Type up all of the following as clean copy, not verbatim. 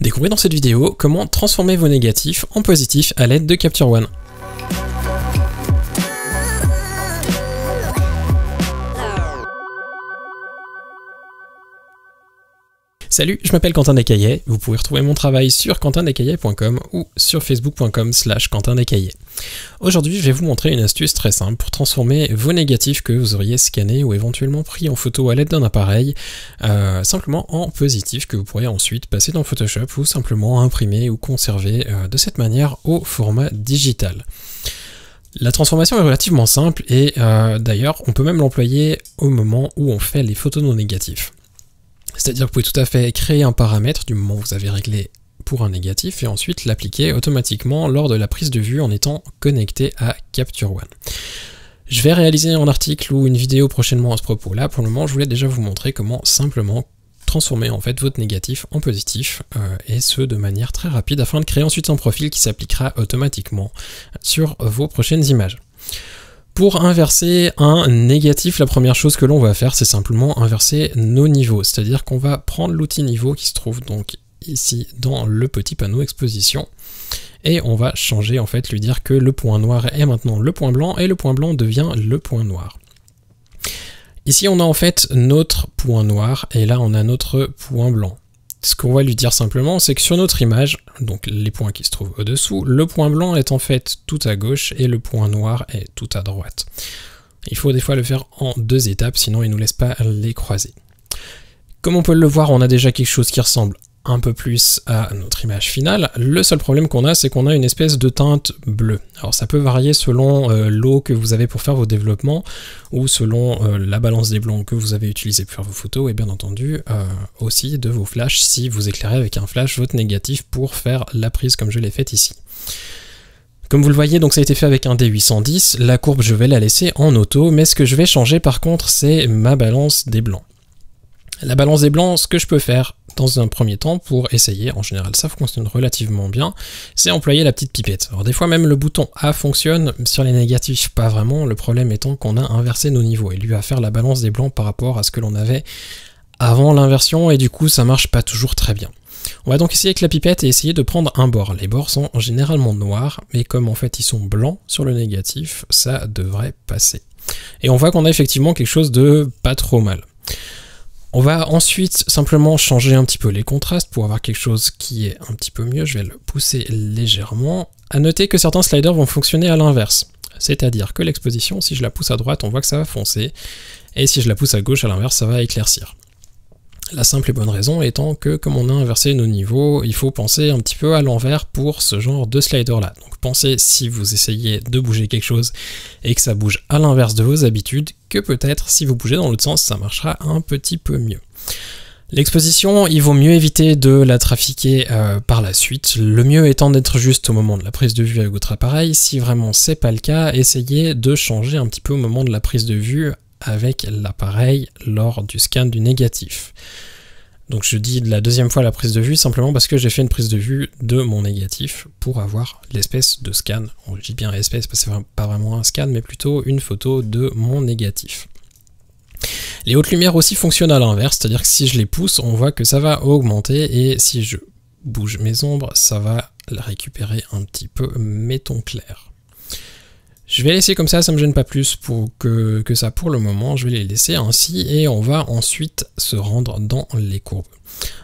Découvrez dans cette vidéo comment transformer vos négatifs en positifs à l'aide de Capture One. Salut, je m'appelle Quentin Descaillets, vous pouvez retrouver mon travail sur quentindescaillets.com ou sur facebook.com/quentindescaillets. Aujourd'hui, je vais vous montrer une astuce très simple pour transformer vos négatifs que vous auriez scannés ou éventuellement pris en photo à l'aide d'un appareil, simplement en positifs que vous pourrez ensuite passer dans Photoshop ou simplement imprimer ou conserver de cette manière au format digital. La transformation est relativement simple et d'ailleurs, on peut même l'employer au moment où on fait les photos non négatifs. C'est-à-dire que vous pouvez tout à fait créer un paramètre du moment où vous avez réglé pour un négatif et ensuite l'appliquer automatiquement lors de la prise de vue en étant connecté à Capture One. Je vais réaliser un article ou une vidéo prochainement à ce propos. Là, pour le moment, je voulais déjà vous montrer comment simplement transformer en fait votre négatif en positif et ce de manière très rapide afin de créer ensuite un profil qui s'appliquera automatiquement sur vos prochaines images. Pour inverser un négatif, la première chose que l'on va faire, c'est simplement inverser nos niveaux. C'est-à-dire qu'on va prendre l'outil niveau qui se trouve donc ici dans le petit panneau exposition et on va changer, en fait, lui dire que le point noir est maintenant le point blanc et le point blanc devient le point noir. Ici, on a en fait notre point noir et là, on a notre point blanc. Ce qu'on va lui dire simplement, c'est que sur notre image, donc les points qui se trouvent au-dessous, le point blanc est en fait tout à gauche et le point noir est tout à droite. Il faut des fois le faire en deux étapes, sinon il ne nous laisse pas les croiser. Comme on peut le voir, on a déjà quelque chose qui ressemble un peu plus à notre image finale. Le seul problème qu'on a, c'est qu'on a une espèce de teinte bleue. Alors ça peut varier selon l'eau que vous avez pour faire vos développements ou selon la balance des blancs que vous avez utilisé pour faire vos photos et bien entendu aussi de vos flashs si vous éclairez avec un flash votre négatif pour faire la prise comme je l'ai faite ici. Comme vous le voyez, donc ça a été fait avec un D810. La courbe, je vais la laisser en auto, mais ce que je vais changer par contre, c'est ma balance des blancs. La balance des blancs, ce que je peux faire dans un premier temps pour essayer, en général ça fonctionne relativement bien, c'est employer la petite pipette. Alors des fois même le bouton A fonctionne, sur les négatifs pas vraiment, le problème étant qu'on a inversé nos niveaux et lui va faire la balance des blancs par rapport à ce que l'on avait avant l'inversion et du coup ça marche pas toujours très bien. On va donc essayer avec la pipette et essayer de prendre un bord. Les bords sont généralement noirs, mais comme en fait ils sont blancs sur le négatif, ça devrait passer. Et on voit qu'on a effectivement quelque chose de pas trop mal. On va ensuite simplement changer un petit peu les contrastes pour avoir quelque chose qui est un petit peu mieux. Je vais le pousser légèrement. À noter que certains sliders vont fonctionner à l'inverse. C'est-à-dire que l'exposition, si je la pousse à droite, on voit que ça va foncer. Et si je la pousse à gauche, à l'inverse, ça va éclaircir. La simple et bonne raison étant que comme on a inversé nos niveaux, il faut penser un petit peu à l'envers pour ce genre de slider là. Donc pensez si vous essayez de bouger quelque chose et que ça bouge à l'inverse de vos habitudes, que peut-être si vous bougez dans l'autre sens, ça marchera un petit peu mieux. L'exposition, il vaut mieux éviter de la trafiquer par la suite, le mieux étant d'être juste au moment de la prise de vue avec votre appareil. Si vraiment c'est pas le cas, essayez de changer un petit peu au moment de la prise de vue avec l'appareil lors du scan du négatif. Donc je dis la deuxième fois la prise de vue simplement parce que j'ai fait une prise de vue de mon négatif pour avoir l'espèce de scan. Je dis bien espèce parce que c'est pas vraiment un scan mais plutôt une photo de mon négatif. Les hautes lumières aussi fonctionnent à l'inverse, c'est-à-dire que si je les pousse, on voit que ça va augmenter et si je bouge mes ombres, ça va récupérer un petit peu mes tons clairs. Je vais laisser comme ça me gêne pas plus que ça pour le moment, je vais les laisser ainsi et on va ensuite se rendre dans les courbes.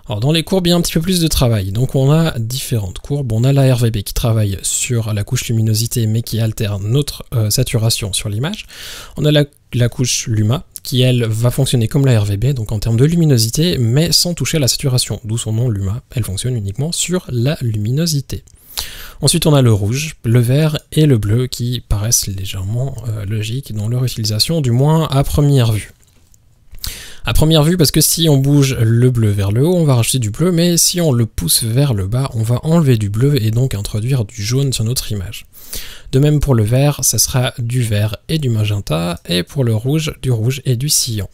Alors dans les courbes, il y a un petit peu plus de travail, donc on a différentes courbes, on a la RVB qui travaille sur la couche luminosité mais qui alterne notre saturation sur l'image, on a la couche Luma qui elle va fonctionner comme la RVB, donc en termes de luminosité mais sans toucher à la saturation, d'où son nom Luma, elle fonctionne uniquement sur la luminosité. Ensuite on a le rouge, le vert et le bleu qui paraissent légèrement logiques dans leur utilisation, du moins à première vue. À première vue parce que si on bouge le bleu vers le haut, on va rajouter du bleu, mais si on le pousse vers le bas, on va enlever du bleu et donc introduire du jaune sur notre image. De même pour le vert, ça sera du vert et du magenta, et pour le rouge, du rouge et du cyan.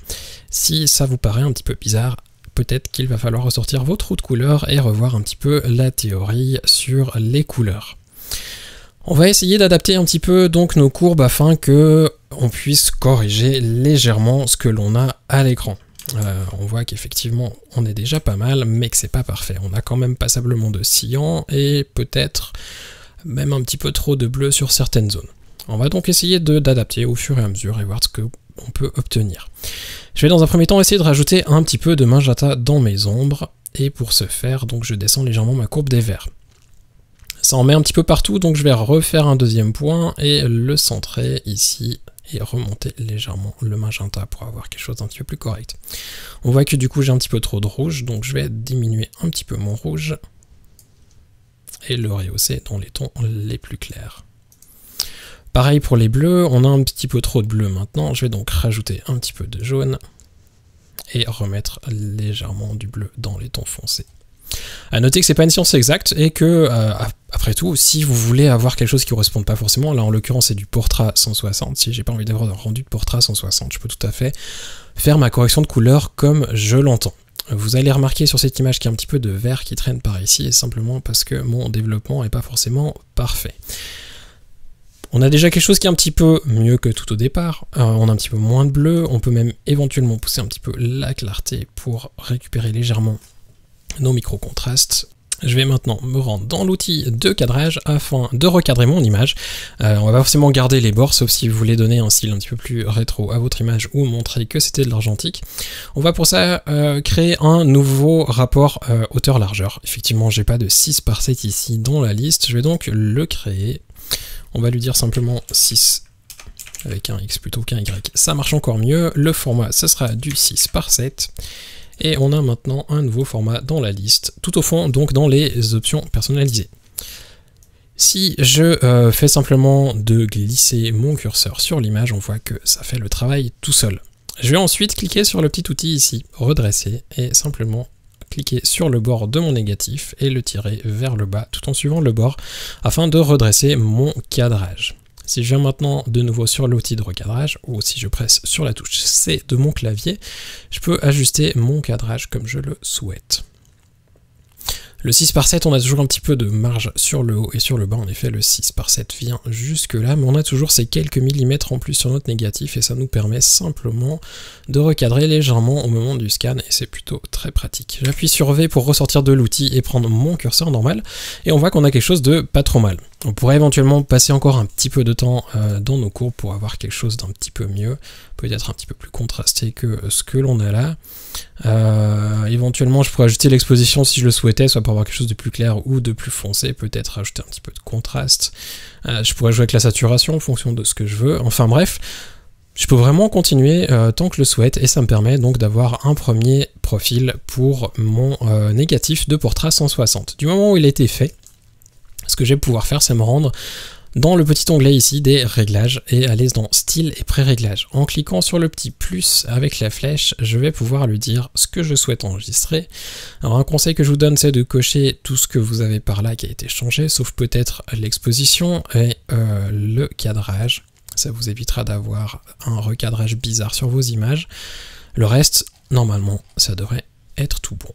Si ça vous paraît un petit peu bizarre, peut-être qu'il va falloir ressortir vos trous de couleurs et revoir un petit peu la théorie sur les couleurs. On va essayer d'adapter un petit peu donc nos courbes afin que on puisse corriger légèrement ce que l'on a à l'écran. On voit qu'effectivement on est déjà pas mal, mais que c'est pas parfait. On a quand même passablement de cyan et peut-être même un petit peu trop de bleu sur certaines zones. On va donc essayer d'adapter au fur et à mesure et voir ce qu'on peut obtenir. Je vais dans un premier temps essayer de rajouter un petit peu de magenta dans mes ombres, et pour ce faire, donc je descends légèrement ma courbe des verts. Ça en met un petit peu partout, donc je vais refaire un deuxième point et le centrer ici, et remonter légèrement le magenta pour avoir quelque chose d'un petit peu plus correct. On voit que du coup j'ai un petit peu trop de rouge, donc je vais diminuer un petit peu mon rouge et le rehausser dans les tons les plus clairs. Pareil pour les bleus, on a un petit peu trop de bleu maintenant, je vais donc rajouter un petit peu de jaune et remettre légèrement du bleu dans les tons foncés. A noter que c'est pas une science exacte et que, après tout, si vous voulez avoir quelque chose qui ne corresponde pas forcément, là en l'occurrence c'est du Portra 160, si j'ai pas envie d'avoir un rendu de Portra 160, je peux tout à fait faire ma correction de couleur comme je l'entends. Vous allez remarquer sur cette image qu'il y a un petit peu de vert qui traîne par ici, et simplement parce que mon développement n'est pas forcément parfait. On a déjà quelque chose qui est un petit peu mieux que tout au départ, on a un petit peu moins de bleu, on peut même éventuellement pousser un petit peu la clarté pour récupérer légèrement nos micro-contrastes. Je vais maintenant me rendre dans l'outil de cadrage afin de recadrer mon image. On va pas forcément garder les bords, sauf si vous voulez donner un style un petit peu plus rétro à votre image ou montrer que c'était de l'argentique. On va pour ça créer un nouveau rapport hauteur-largeur. Effectivement, j'ai pas de 6 par 7 ici dans la liste, je vais donc le créer. On va lui dire simplement 6 avec un X plutôt qu'un Y. Ça marche encore mieux. Le format, ce sera du 6 par 7. Et on a maintenant un nouveau format dans la liste, tout au fond, donc dans les options personnalisées. Si je fais simplement de glisser mon curseur sur l'image, on voit que ça fait le travail tout seul. Je vais ensuite cliquer sur le petit outil ici, redresser, et simplement cliquer sur le bord de mon négatif et le tirer vers le bas, tout en suivant le bord, afin de redresser mon cadrage. Si je viens maintenant de nouveau sur l'outil de recadrage, ou si je presse sur la touche C de mon clavier, je peux ajuster mon cadrage comme je le souhaite. Le 6 par 7, on a toujours un petit peu de marge sur le haut et sur le bas. En effet, le 6 par 7 vient jusque là, mais on a toujours ces quelques millimètres en plus sur notre négatif et ça nous permet simplement de recadrer légèrement au moment du scan et c'est plutôt très pratique. J'appuie sur V pour ressortir de l'outil et prendre mon curseur normal et on voit qu'on a quelque chose de pas trop mal. On pourrait éventuellement passer encore un petit peu de temps dans nos courbes pour avoir quelque chose d'un petit peu mieux, peut-être un petit peu plus contrasté que ce que l'on a là. Éventuellement je pourrais ajouter l'exposition si je le souhaitais, soit pour avoir quelque chose de plus clair ou de plus foncé, peut-être rajouter un petit peu de contraste. Je pourrais jouer avec la saturation en fonction de ce que je veux, enfin bref, je peux vraiment continuer tant que je le souhaite et ça me permet donc d'avoir un premier profil pour mon négatif de Portra 160. Du moment où il a été fait, ce que je vais pouvoir faire c'est me rendre dans le petit onglet ici des réglages et aller dans style et pré-réglage. En cliquant sur le petit plus avec la flèche, je vais pouvoir lui dire ce que je souhaite enregistrer. Alors un conseil que je vous donne c'est de cocher tout ce que vous avez par là qui a été changé, sauf peut-être l'exposition et le cadrage. Ça vous évitera d'avoir un recadrage bizarre sur vos images. Le reste, normalement, ça devrait être tout bon.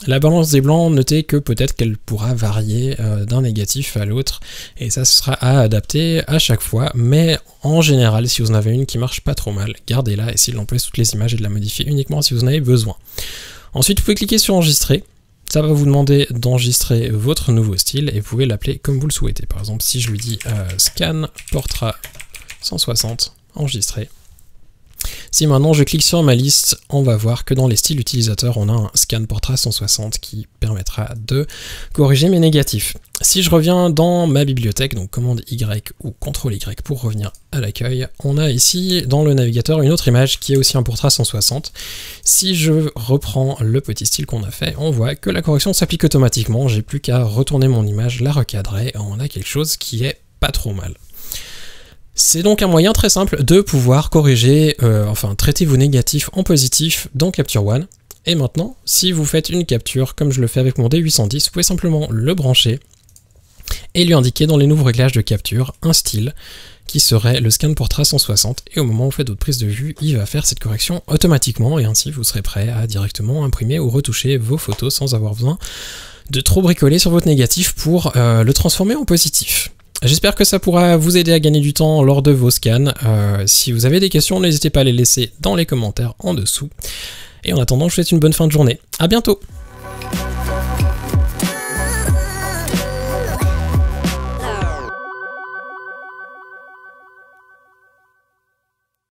La balance des blancs, notez que peut-être qu'elle pourra varier d'un négatif à l'autre, et ça ce sera à adapter à chaque fois, mais en général, si vous en avez une qui marche pas trop mal, gardez-la, et essayez de l'employer toutes les images et de la modifier uniquement si vous en avez besoin. Ensuite, vous pouvez cliquer sur enregistrer, ça va vous demander d'enregistrer votre nouveau style, et vous pouvez l'appeler comme vous le souhaitez. Par exemple, si je lui dis scan Portra 160, enregistrer. Si maintenant je clique sur ma liste, on va voir que dans les styles utilisateurs, on a un scan Portra 160 qui permettra de corriger mes négatifs. Si je reviens dans ma bibliothèque, donc commande Y ou CTRL Y pour revenir à l'accueil, on a ici dans le navigateur une autre image qui est aussi un Portra 160. Si je reprends le petit style qu'on a fait, on voit que la correction s'applique automatiquement, j'ai plus qu'à retourner mon image, la recadrer, et on a quelque chose qui est pas trop mal. C'est donc un moyen très simple de pouvoir corriger, enfin traiter vos négatifs en positif dans Capture One. Et maintenant, si vous faites une capture, comme je le fais avec mon D810, vous pouvez simplement le brancher et lui indiquer dans les nouveaux réglages de capture un style qui serait le scan Portra 160. Et au moment où vous faites votre prise de vue, il va faire cette correction automatiquement et ainsi vous serez prêt à directement imprimer ou retoucher vos photos sans avoir besoin de trop bricoler sur votre négatif pour le transformer en positif. J'espère que ça pourra vous aider à gagner du temps lors de vos scans. Si vous avez des questions, n'hésitez pas à les laisser dans les commentaires en dessous. Et en attendant, je vous souhaite une bonne fin de journée. À bientôt!